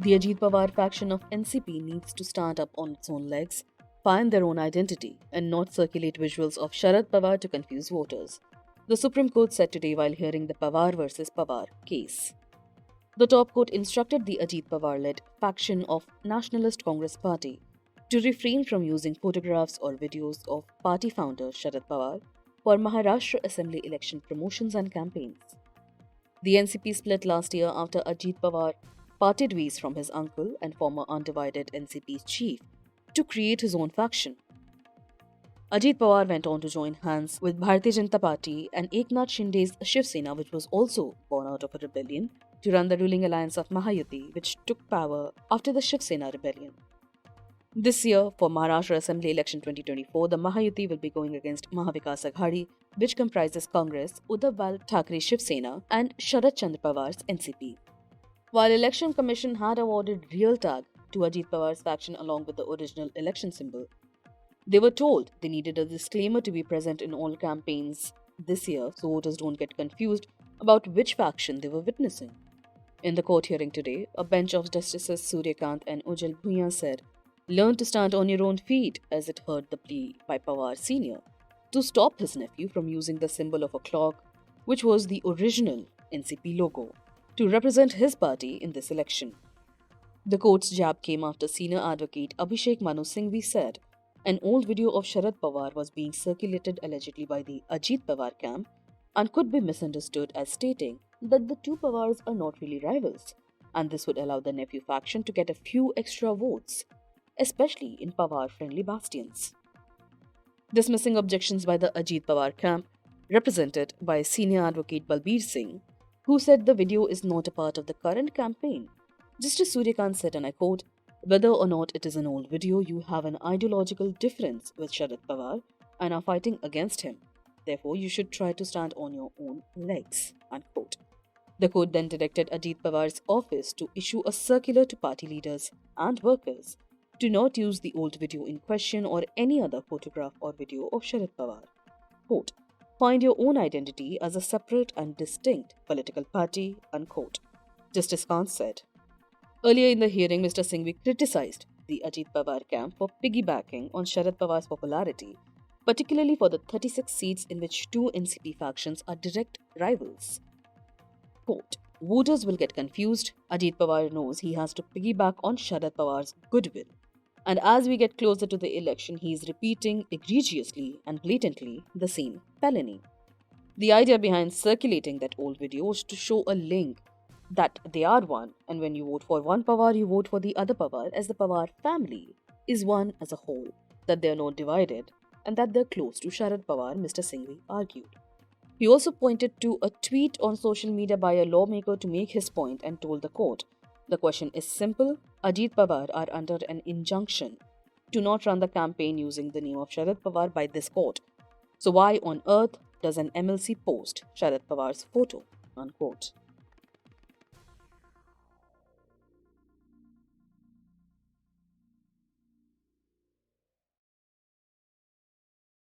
The Ajit Pawar faction of NCP needs to stand up on its own legs, find their own identity, and not circulate visuals of Sharad Pawar to confuse voters. The Supreme Court said today while hearing the Pawar versus Pawar case. The top court instructed the Ajit Pawar-led faction of Nationalist Congress Party to refrain from using photographs or videos of party founder Sharad Pawar for Maharashtra Assembly election promotions and campaigns. The NCP split last year after Ajit Pawar parted ways from his uncle and former undivided NCP chief to create his own faction. Ajit Pawar went on to join hands with Bharatiya Janata Party and Eknath Shinde's Shiv Sena, which was also born out of a rebellion, to run the ruling alliance of Mahayuti, which took power after the Shiv Sena rebellion. This year, for Maharashtra Assembly Election 2024, the Mahayuti will be going against Mahavikas Aghadi, which comprises Congress, Uddhav Bal Thackeray Shiv Sena, and Sharad Chandra Pawar's NCP. While Election Commission had awarded real tag to Ajit Pawar's faction along with the original election symbol, they were told they needed a disclaimer to be present in all campaigns this year so voters don't get confused about which faction they were witnessing. In the court hearing today, a bench of Justices Suryakant and Ujjal Bhuiyan said, "Learn to stand on your own feet," as it heard the plea by Pawar Sr. to stop his nephew from using the symbol of a clock, which was the original NCP logo, to represent his party in this election. The court's jab came after senior advocate Abhishek Manu Singhvi said an old video of Sharad Pawar was being circulated allegedly by the Ajit Pawar camp and could be misunderstood as stating that the two Pawars are not really rivals, and this would allow the nephew faction to get a few extra votes, especially in Pawar-friendly bastions. Dismissing objections by the Ajit Pawar camp, represented by senior advocate Balbir Singh, who said the video is not a part of the current campaign, Justice Suryakant said, and I quote, "Whether or not it is an old video, you have an ideological difference with Sharad Pawar and are fighting against him. Therefore, you should try to stand on your own legs." Unquote. The court then directed Ajit Pawar's office to issue a circular to party leaders and workers to not use the old video in question or any other photograph or video of Sharad Pawar. Quote, "Find your own identity as a separate and distinct political party." Unquote. Justice Kant said. Earlier in the hearing, Mr. Singhvi criticized the Ajit Pawar camp for piggybacking on Sharad Pawar's popularity, particularly for the 36 seats in which two NCP factions are direct rivals. Quote, "Voters will get confused. Ajit Pawar knows he has to piggyback on Sharad Pawar's goodwill. And as we get closer to the election, he is repeating egregiously and blatantly the same felony." The idea behind circulating that old video was to show a link that they are one, and when you vote for one Pawar, you vote for the other Pawar, as the Pawar family is one as a whole, that they are not divided, and that they are close to Sharad Pawar, Mr. Singhvi argued. He also pointed to a tweet on social media by a lawmaker to make his point and told the court, "The question is simple. Ajit Pawar are under an injunction to not run the campaign using the name of Sharad Pawar by this court. So why on earth does an MLC post Sharad Pawar's photo?" Unquote.